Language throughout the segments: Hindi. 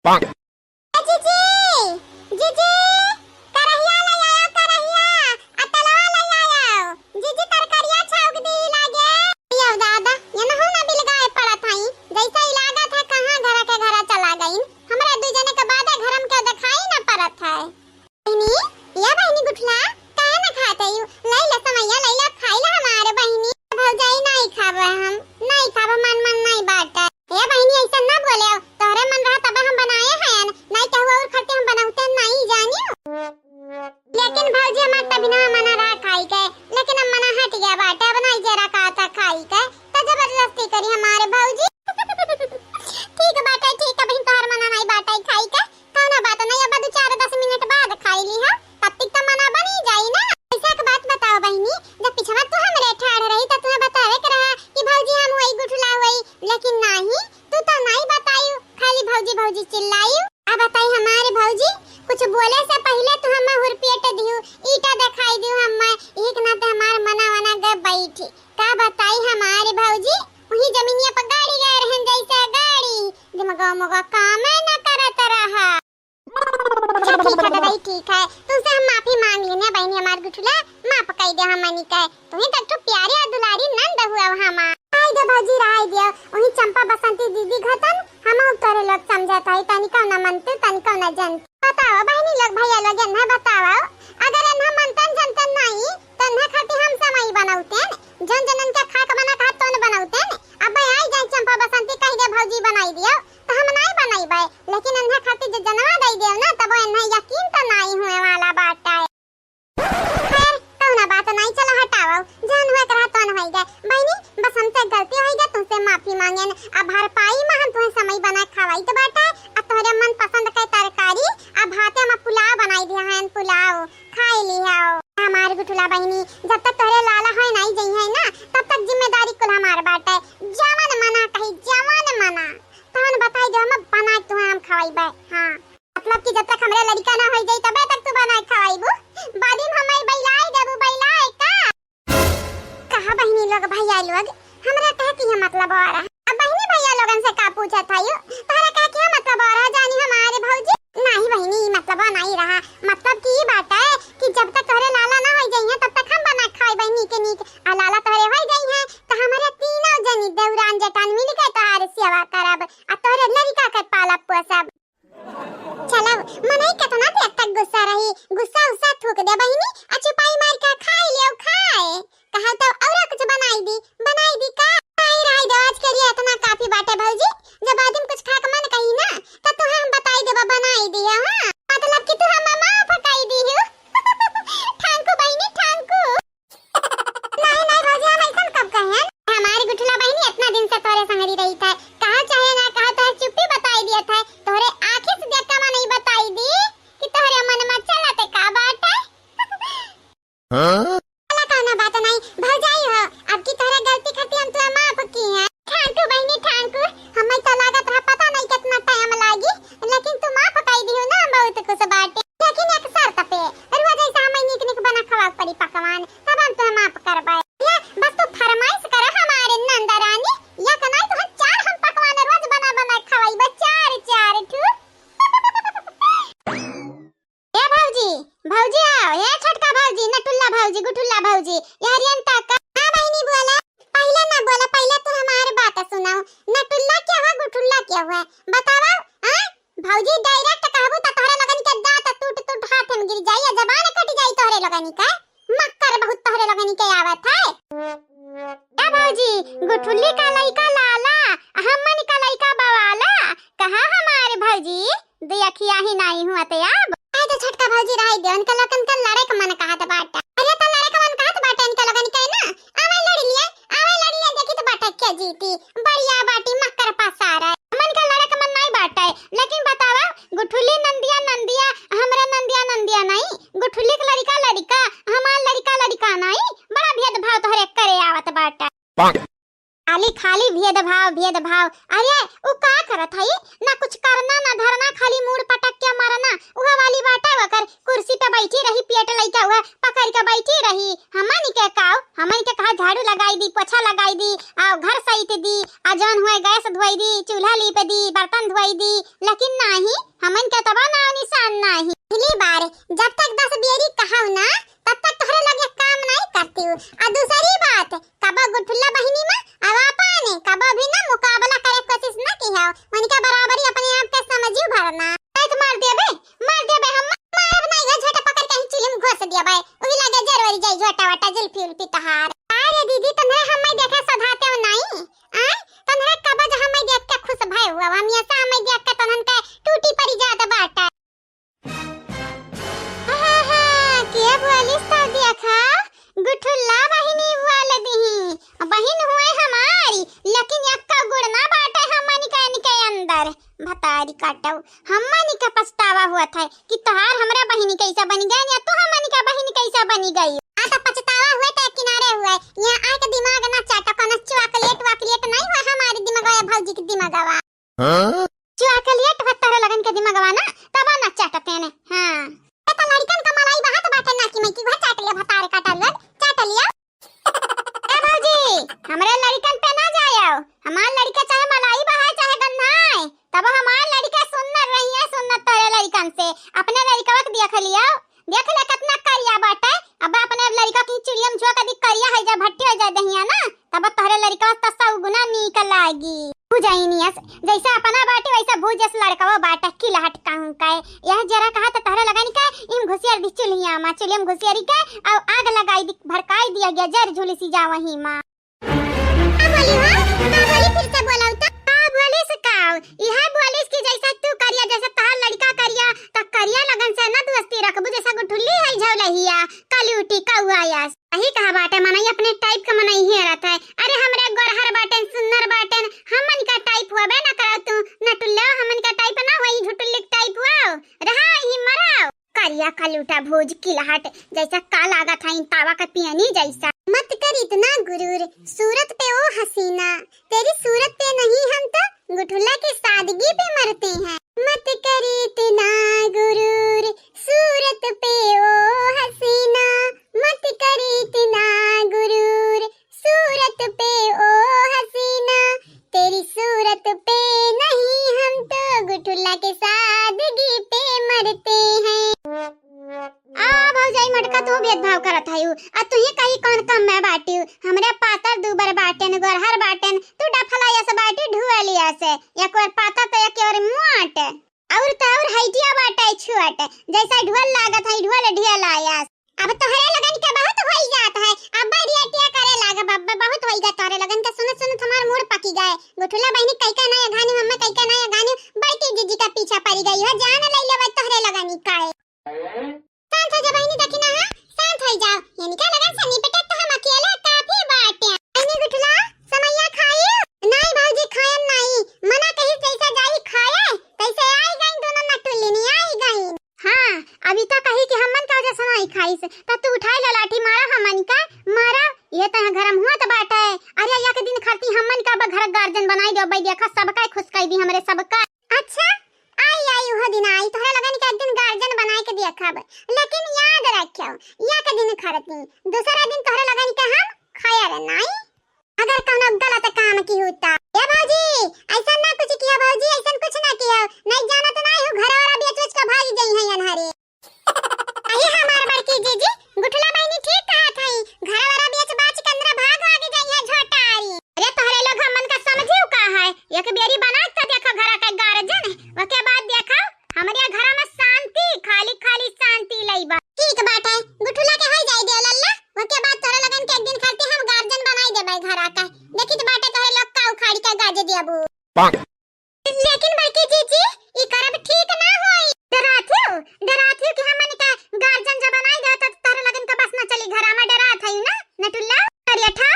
जीजी जीजी करहिया ले आयो करहिया अतलवा ले आयो जीजी तरकारिया छौक दी लागे यो दादा ये न हो ना बिलगाए पड़ा थाई जैसा ही लागा था कहां घर के घर चला गई हमरा दू जने के बाद घरम के दिखाई ना पड़त है बहनी या बहनी गुठला काहे ना खाते यू लैला समैया लैला खाइला हमारे बहनी भौजाई नहीं खाबे हम नहीं खाबे मन मन नहीं बाटा ए बहनी ऐसा ना बोले तोरे मन रहा तब हम बनाए हैं नहीं तो और खट्टे हम बनाते नहीं जानियो लेकिन भौजी हमार तब ना मना रहा खाई के लेकिन हम मना हट गया बाटा बनाई जरा का था खाई के तो जबरदस्ती करी हमारे भौजी ठीक बाटा ठीक है बहन तोहर मना नहीं बाटा खाई के खाना बात नहीं अब 4-10 मिनट बाद खाई ली है तब तक तो मना बनी जाई ना ऐसा एक बात बताओ बहनी जब पिछवा तू हमरे ठाड़ रही त तुम्हें बतावे के रहा कि भौजी हम वही गुठला हुई लेकिन नहीं तू तो नहीं बताई खाली भौजी भौजी चिल्लाई अब बताई हमारे भौजी कुछ बोले से पहले तू हमें हुरपेट दियो ईटा दिखाई दियो हम एक ना तो हमार मना वना गए बैठी का बताई हमारे भौजी वही जमीनिया पर गाड़ी गए रहन जैसे गाड़ी दिमाग मगा काम ना करत रहा ठीक है दादा ठीक है तुमसे हम माफी मांग लेने बहनी हमार गुठला माफ कई दे हमनी के तुम्हें तक तो प्यारी और दुलारी नंद हुआ हम आई दे भौजी राय दियो वही चंपा बसंती दीदी घतन हम तोरे लोग समझत है तनिका न मनते तनिका न जनते बताओ बहनी लोग भैया लोग न बताओ अगर न मनतन जनतन नहीं तो न खाती हम समय बनाउते जन जनन के खाक बना खा तो न बनाउते अब आई जाए चंपा बसंती कह दे भौजी बनाई दियो तो हम नहीं बनाईबे लेकिन अन्हा खाती जो जनवा दई देव ना तब अन्हा यकीन तो नहीं हुए वाला बात है खैर कौना बात नहीं चला हटाओ जान हुए करा तो न होई गए बहनी बस हमसे गलती होई गई तुमसे माफी मांगन अब भरपाई में हम तुम्हें समय बना खवाई तो बाटा अब तोरे मन पसंद के तरकारी अब भाते में पुलाव बनाई दिया है पुलाव खाई लिया हमारे गुठला बहनी जब तक तोरे लाला है नहीं जई है ना तब तक जिम्मेदारी कुल हमार बाटे जवन मना कही जवन मना तहन बताई जो हम बना तुम्हें हम खवाईबे हां मतलब कि जब तक हमरे लड़का ना होई जाई तबे तक तू बना खवाईबू बादी में हमें बैलाई देबू बैलाई का कहा बहनी लोग भैया लोग हमरा कहती है मतलब और अब बहनी भैया लोगन से का पूछा था यू तारा कह के मतलब और जानी हमारे भौजी नहीं बहनी मतलब नहीं रहा मतलब की बात है कि जब तक तोरे लाला ना होई जाई है तब तक हम बना खाई बहनी के नीक आ लाला तोरे होई जाई है तो हमारे तीनों जनी देवरान जेठान मिल के तोहार सेवा करब आ तोरे लड़का के पालब पोसब चलो मनई कितना देर तक गुस्सा रही गुस्सा उसा थूक दे बहनी आ चुपाई मार के खाई लियो खाए कहा तो और कुछ बनाई दी का नहीं रही दो आज के लिए इतना काफी बाटे भौजी जब आदमी कुछ खा के मन कही ना तो तू हम बताई देबा बनाई दिया हां मतलब कि तू हम माफ कई दी हो ठांकू बहनी ठांकू नहीं नहीं भौजी हम ऐसा कब कहे हमारी गुठला बहनी इतना दिन से तोरे संगरी रही था कहा चाहे ना कहा तो चुप्पी बताई दिया था तोरे आंखें से देख के नहीं बताई दी कि तोरे मन में चलते का बात है हां अल्लाह कहना बात नहीं भौजाई हो अब की तोरे गलती खाती हम तो माफ की है ठांकू बहनी ठांकू हमें तो लागत रहा पता नहीं कितना टाइम लागी लेकिन तू माफ कई दी हो ना बहुत कुछ बात लेकिन एक शर्त पे रोज ऐसा हमें निक निक बना खवा पड़ी पकवान तब हम तो माफ करबे बस तू फरमाइश कर हमारे नंदा रानी या कनाई तो 4 हम पकवान रोज बना बना खवाई 4 ठू ए भौजी भौजी आओ ए छोटका भौजी नटुल्ला भौजी गुठुल्ला भौजी यारियन ताका हां बहनी बोला पहले ना बोला पहले तो हमारी बात सुनाओ नटुल्ला क्या हुआ गुठुल्ला क्या हुआ बताओ हां भौजी डायरेक्ट कहबो त तोहरे लगन के दांत टूट हाथ में गिर जाई जबान कट जाई तोहरे लगन का मक्कर बहुत तोहरे लगन के आवत है ए भौजी गुठुल्ली का लइका लाला हमन का लइका बवाला कहा हमारे भौजी देखिया ही नहीं हुआ ते अब आई तो छोटका भौजी रही दे उनका लगन का लड़े का मन कहत बाटा अरे तो लड़े का मन कहत बाटा इनका लगन के ना आवे लड़ लिया देखी तो बाटा क्या जीती बढ़िया बाटी मक्कर पास आ रहा है मन का लड़े का मन नहीं बाटा है लेकिन बतावा गुठुल्ली नंदिया हमरा नंदिया नहीं गुठुल्ली का लड़का हमार लड़का नहीं बड़ा भेदभाव तोहरे करे आवत बाटा खाली भेदभाव अरे उ का करत है ना कुछ करना ना धरना खाली मूड पटक के मारना उहा वाली बाटा व पर कुर्सी पे बैठी रही, पेट लइका हुआ पकड़ के बैठी रही। हमनी के काओ, हमनी के कहा झाड़ू लगाई दी, पोछा लगाई दी, आ घर सहित दी, आ जौन हुए गैस धोई दी, चूल्हा लीप दी, बर्तन धोई दी, लेकिन नहीं हमन के तबा ना निशान नहीं। पहली बार जब तक 10 बेरी कहाऊ ना तब तक तोहरे लगे काम नहीं करती हूँ। और दूसरी बात कबा गुठुल्ला बहिनी में अब आपने कबा भी ना मुकाबला करे कोशिश ना की है, मन का बराबरी अपने आप के समझियो भरना। एक मार देबे हम मारब नहीं है, झोटा पकड़ के चिलिम घोस देबे, ओही लगे जरवरी जाई झोटा वाटा जुल्फी उल्फी तहार। अरे दीदी तन्हे हमें देखे सधाते हो नहीं आ तन्हे कबा जो हमें देख के खुश भय हुआ, हम ऐसा हमें देख के तन्हन के टूटी पड़ी जात बाटा। के बोलिस तो देखा गुठुल्ला बहिनी वाले दही बहिन हुए हमारी, लेकिन यक्का गुड़ ना बाटे हमनी के अंदर भतारी काटो। हमनी के पछतावा हुआ था कि तोहार हमरा बहिनी कैसा बन गया या तू हमनी का बहिनी कैसा बनी गई। आ तो पछतावा हुए तो किनारे हुए, यहाँ आके दिमाग ना चाटो, कोनो चॉकलेट वाकलेट नहीं हुआ हमारे दिमागवा भौजी के दिमागवा। हां चॉकलेट भत्तर लगन के दिमागवा ना तब ना चाटते ने। हां तो लड़कन का मलाई बात बाटे ना कि मैं की चाट लिया भतार काटा लग चाट लिया। ए भौजी हमरे लड़कन पे ना जायो, हमार लड़का चाहे मलाई बहा चाहे गन्नाए, तब हमार लड़का सुन्नत रही है, सुन्नत तोरे लड़कन से। अपने लड़कवा के देख लियो, देख ले कितना करिया बाटे। अब अपने लड़का की चिड़ियम झोक दी करिया है जा भट्टी हो जा दहिया ना, तब तोरे लड़का त 100 गुना नीक लागी। बुझाइनियस जैसा अपना बाटे वैसा भूजस लड़कवा बाटे किलहट कहूं का। यह जरा कहा त तोरे लगानी का इम घुसियर दी चुलिया मा चुलियम घुसियरी के और आग लगाई दी, भड़काई दिया गया, जर झुली सी जा वही मां। का बोली हो का बोली फिर से बोलाऊ त का बोलिस काऊ, यह बोलिस कि जैसा तू करिया जैसा तहार लड़का करिया त करिया लगन से ना दोस्ती रखबू, जैसा गुठुल्ली है झौलहिया कलूटी कौआया सही कहा बाटे। मनई अपने टाइप का मनई ही रहता है। अरे हमरे गोरहर बाटन सुन्नर बाटन हमन का टाइप हुआ बे ना करा तू नटुल्ला, हमन का टाइप ना होई झुटुल्ली टाइप हुआ रहा ही मराओ करिया कलूटा भोज किलहट जैसा का लागा था इन तावा का पियनी जैसा। मत कर इतना गुरूर, सूरत पे ओ हसीना, तेरी सूरत पे नहीं हम तो गुठुल्ला की सादगी पे मरते हैं। मत कर इतना गुरूर, सूरत पे ओ हसीना, मत कर इतना गुरूर, सूरत पे ओ हसीना, तेरी सूरत पे नहीं हम तो गुठुल्ला के सादगी पे मरते हैं। आ भौजाई मटका तू भेदभाव करत हयू, आ तू ही कहीं कौन कम मैं बाटी, हमरे पातर दुबर बाटन गोरहर बाटन, तू डफला से बाटी ढुआलिया से एक और पाता तो एक और मोट और तो और हइटिया बाटे छुआट जैसा ढुल लागत है ढुल ढियल आया। अब तोहरे लगन के बहुत होई जात है, अब बढ़िया करे लागा बब्बा बहुत होई गा तोहरे लगन के। सुन सुन तुम्हार मूड पकी गए, गुठुला बहनी कई नया गानी मम्मा कई नया गानी बड़की जीजी का पीछा पड़ी गई हो, जान ले लेवे तोहरे लगन काए। शांत हो जा बहनी, देखी ना हां शांत हो जाओ, यानी का लगन से निपटे तो हम अकेला काफी बाटे। बहनी गुठुला समैया खाई नहीं भौजी खायन नहीं, मना कही कैसा जाई खाए कैसे आई गई दोनों नटुल्ली नहीं आई गई। हां अभी तो कही कि हमन का जैसा नहीं खाई से त तू उठाई ला लाठी मारा हमन का मारा, ये त गरम हुआ त बाटे। अरे या के दिन खरती हमन का घर गार्डन बनाई दो भाई, देखा सबका खुश कई दी हमरे सबका। अच्छा आई वो दिन आई तोहरे लगन के एक दिन गार्डन बनाए के देखब, लेकिन याद रखियो या के दिन खरती दूसरा दिन तोहरे लगन के हम खाया रे नहीं, अगर कोनो गलत काम की होता। ये भौजी ऐसा ना कुछ किया, भौजी ऐसा कुछ ना किया, नहीं जाना तो नहीं हो घर वाला बेच के भाग गई है अनहरे। अही हमार बड़की जीजी गुठला बहनी ठीक कहा थई, घर वाला बेच बाच के अंदर भाग गई है झोटारी। अरे तोहरे लोग हमन का समझियो का है, एक बेरी बना के देखो घर का गार्डन, ओके बाद देखो हमरे घर में शांति खाली खाली शांति लईबा। ठीक बात है गुठला के होई जाई दे लल्ला, ओके बाद तोरे लगन के एक दिन खरती हम गार्डन बनाई देबै घर का, देखी तो बाटे तोरे लोग का उखाड़ी के गाजे दियाबू। लेकिन बड़की जीजी ई करब ठीक ना होई, डराथियो कि हमन का गार्डन जब बनाई दे त तोरे लगन के बस ना चली घर में, डरात हई ना नटुल्ला अरे ठा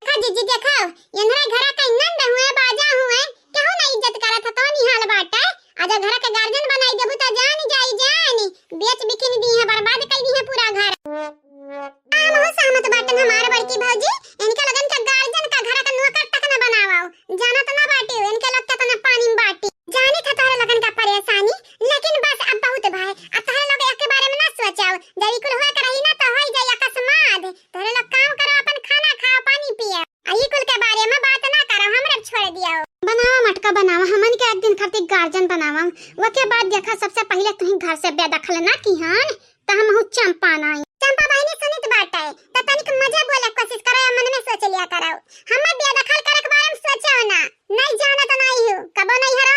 का जीजी देखो यनरे घर का नंद हुए बाजा हुए केहू ना इज्जत करत तो निहाल बाटे। आज घर के गार्डन बनाई देबू त जान जानी बेच बिकिन दी है बर्बाद कर दी है पूरा घर। हम हो सहमत बाटन हमार बड़की भौजी, इनके लगन का गार्डन का घर का नौकर तक ना बनावाओ, जाना तो ना बाटी इनके लोग तक ना पानी में बाटी, जाने था तोहरे लगन का परेशानी, लेकिन बस अब बहुत भाई अब तोहरे लोग एक के बारे में बनावम। वो के बाद देखा सबसे पहले तुही घर से बेदखल ना की हन त हम हूं चंपा नहीं। चंपा बहनी सुनित बाटे त तनिक मजा बोले कोशिश करे मन में सोच लिया करो। हम बेदखल करे के बारे में सोचो ना। नहीं जाना तो नहीं हूं कबो नहीं हरो